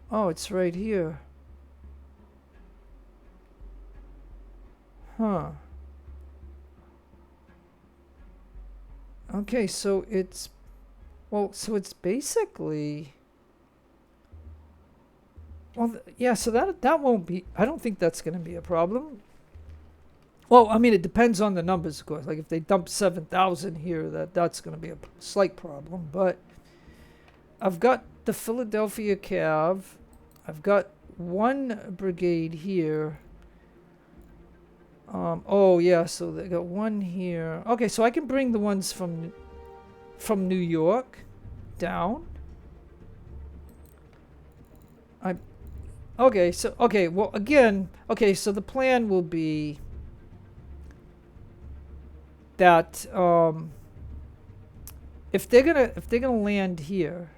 Oh, it's right here. Huh. Okay, so it's... Well, so it's basically... Well, yeah, so that won't be... I don't think that's going to be a problem. Well, I mean, it depends on the numbers, of course. Like, if they dump 7,000 here, that's going to be a slight problem. But I've got the Philadelphia Cav. I've got one brigade here. Oh, yeah, so they got one here. Okay, so I can bring the ones from New York down. Okay, well, again, okay, so the plan will be that if they're gonna land here,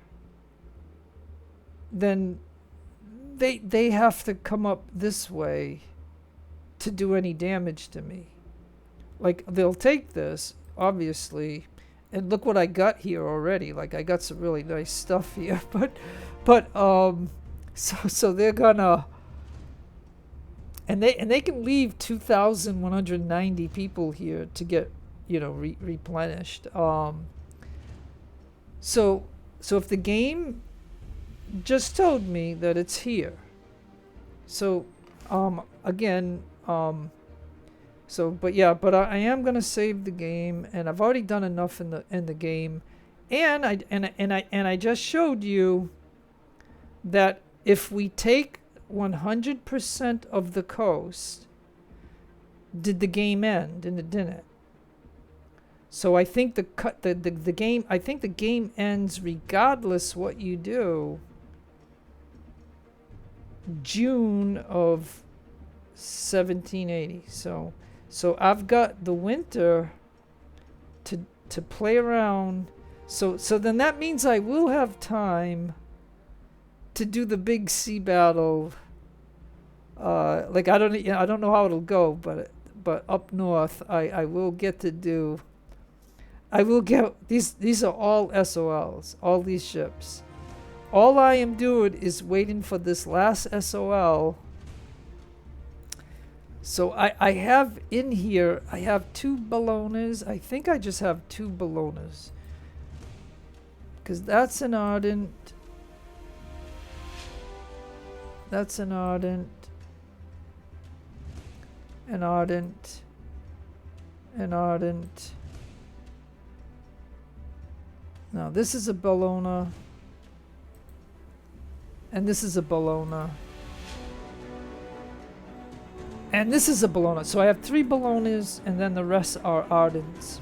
then they have to come up this way to do any damage to me. Like, they'll take this, obviously, and look what I got here already. Like, I got some really nice stuff here, but so they're gonna, and they can leave 2,190 people here to get, you know, replenished. So if the game just told me that it's here, so again, but I am gonna save the game, and I've already done enough in the game, and I just showed you that if we take 100% of the coast, did the game end, and it didn't. So I think the game, I think the game ends regardless what you do. June of 1780. So I've got the winter to play around. So then that means I will have time to do the big sea battle. Like I don't know how it'll go, but up north I will get to do. I will get these are all SOLs, all these ships. All I am doing is waiting for this last SOL. So I have in here, I have 2 Ballonas. I think I just have 2 Ballonas. Because that's an Ardent. That's an Ardent. An Ardent. An Ardent. Now this is a Bellona. And this is a Bellona. And this is a Bellona. So I have 3 Bellonas, and then the rest are Ardents.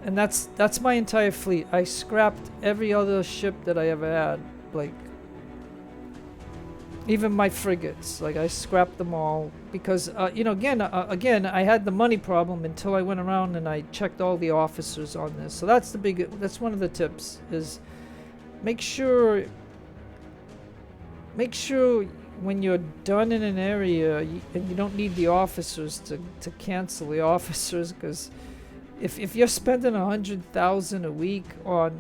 And that's my entire fleet. I scrapped every other ship that I ever had. Like, even my frigates. Like, I scrapped them all. Because, you know, again, I had the money problem until I went around and I checked all the officers on this. So that's that's one of the tips, is make sure when you're done in an area, and you don't need the officers to cancel the officers, because if you're spending 100,000 a week on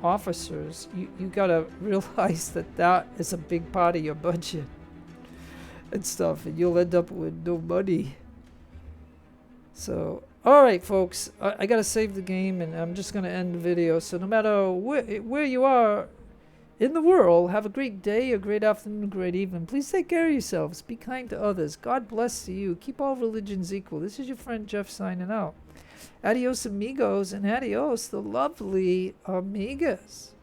officers, you gotta realize that is a big part of your budget and stuff, and you'll end up with no money. So, all right, folks, I gotta save the game, and I'm just gonna end the video. So no matter where you are in the world, have a great day, a great afternoon, a great evening. Please take care of yourselves. Be kind to others. God bless to you. Keep all religions equal. This is your friend Jeff signing out. Adios, amigos, and adios, the lovely amigas.